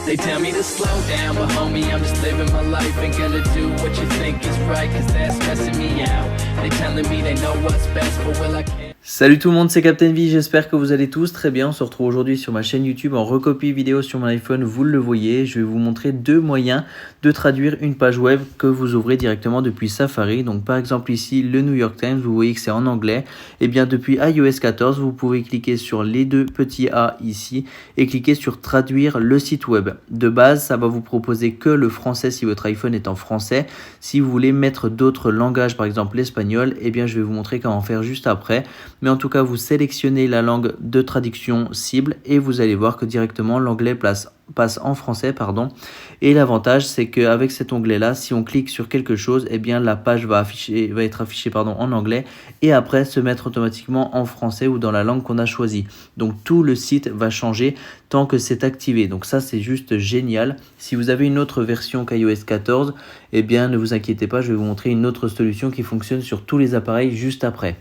They tell me to slow down, but homie, I'm just living my life. Ain't gonna do what you think is right, cause that's stressing me out. They telling me they know what's best, but will I can't. Salut tout le monde, c'est Captain V, j'espère que vous allez tous très bien. On se retrouve aujourd'hui sur ma chaîne YouTube en recopie vidéo sur mon iPhone, vous le voyez. Je vais vous montrer deux moyens de traduire une page web que vous ouvrez directement depuis Safari. Donc par exemple ici, le New York Times, vous voyez que c'est en anglais. Et bien depuis iOS 14, vous pouvez cliquer sur les deux petits A ici et cliquer sur traduire le site web. De base, ça va vous proposer que le français si votre iPhone est en français. Si vous voulez mettre d'autres langages, par exemple l'espagnol, et bien je vais vous montrer comment faire juste après. Mais en tout cas, vous sélectionnez la langue de traduction cible et vous allez voir que directement l'onglet passe en français. Et l'avantage, c'est qu'avec cet onglet-là, si on clique sur quelque chose, eh bien la page va être affichée en anglais et après se mettre automatiquement en français ou dans la langue qu'on a choisie. Donc tout le site va changer tant que c'est activé. Donc ça, c'est juste génial. Si vous avez une autre version qu'iOS 14, eh bien ne vous inquiétez pas, je vais vous montrer une autre solution qui fonctionne sur tous les appareils juste après.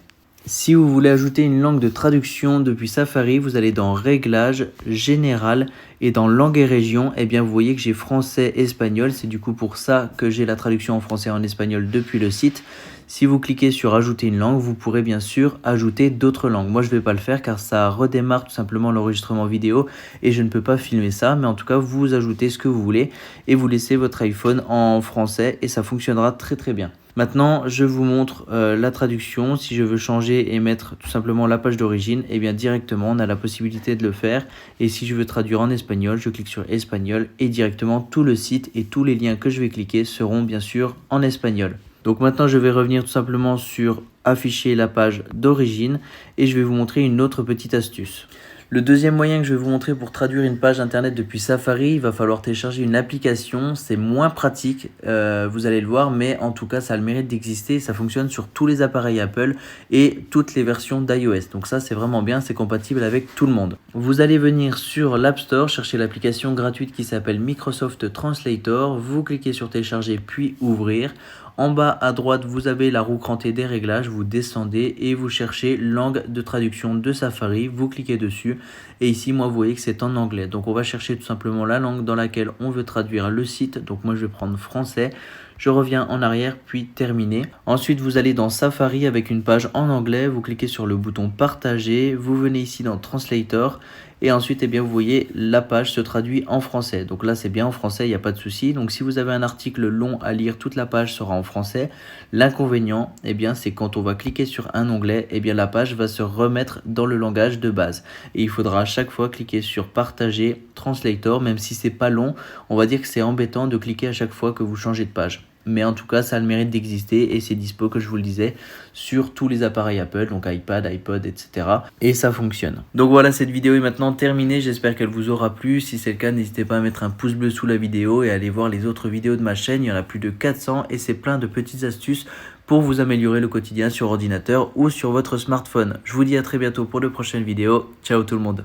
Si vous voulez ajouter une langue de traduction depuis Safari, vous allez dans Réglages, Général et dans Langue et Région, eh bien vous voyez que j'ai français, espagnol. C'est du coup pour ça que j'ai la traduction en français et en espagnol depuis le site. Si vous cliquez sur ajouter une langue, vous pourrez bien sûr ajouter d'autres langues. Moi je ne vais pas le faire car ça redémarre tout simplement l'enregistrement vidéo et je ne peux pas filmer ça. Mais en tout cas, vous ajoutez ce que vous voulez et vous laissez votre iPhone en français et ça fonctionnera très très bien. Maintenant, je vous montre la traduction. Si je veux changer et mettre tout simplement la page d'origine, eh bien directement, on a la possibilité de le faire. Et si je veux traduire en espagnol, je clique sur espagnol et directement tout le site et tous les liens que je vais cliquer seront bien sûr en espagnol. Donc maintenant, je vais revenir tout simplement sur afficher la page d'origine et je vais vous montrer une autre petite astuce. Le deuxième moyen que je vais vous montrer pour traduire une page internet depuis Safari, il va falloir télécharger une application. C'est moins pratique, vous allez le voir, mais en tout cas ça a le mérite d'exister. Ça fonctionne sur tous les appareils Apple et toutes les versions d'iOS. Donc ça c'est vraiment bien, c'est compatible avec tout le monde. Vous allez venir sur l'App Store, chercher l'application gratuite qui s'appelle Microsoft Translator. Vous cliquez sur télécharger puis ouvrir. En bas à droite, vous avez la roue crantée des réglages, vous descendez et vous cherchez langue de traduction de Safari, vous cliquez dessus et ici, moi, vous voyez que c'est en anglais. Donc, on va chercher tout simplement la langue dans laquelle on veut traduire le site. Donc, moi, je vais prendre français. Je reviens en arrière, puis terminer. Ensuite, vous allez dans Safari avec une page en anglais. Vous cliquez sur le bouton partager. Vous venez ici dans Translator. Et ensuite, eh bien, vous voyez, la page se traduit en français. Donc là, c'est bien en français, il n'y a pas de souci. Donc si vous avez un article long à lire, toute la page sera en français. L'inconvénient, eh bien, c'est quand on va cliquer sur un onglet, eh bien, la page va se remettre dans le langage de base. Et il faudra à chaque fois cliquer sur partager Translator, même si c'est pas long. On va dire que c'est embêtant de cliquer à chaque fois que vous changez de page. Mais en tout cas, ça a le mérite d'exister et c'est dispo, que je vous le disais, sur tous les appareils Apple, donc iPad, iPod, etc. Et ça fonctionne. Donc voilà, cette vidéo est maintenant terminée. J'espère qu'elle vous aura plu. Si c'est le cas, n'hésitez pas à mettre un pouce bleu sous la vidéo et à aller voir les autres vidéos de ma chaîne. Il y en a plus de 400 et c'est plein de petites astuces pour vous améliorer le quotidien sur ordinateur ou sur votre smartphone. Je vous dis à très bientôt pour de prochaines vidéos. Ciao tout le monde.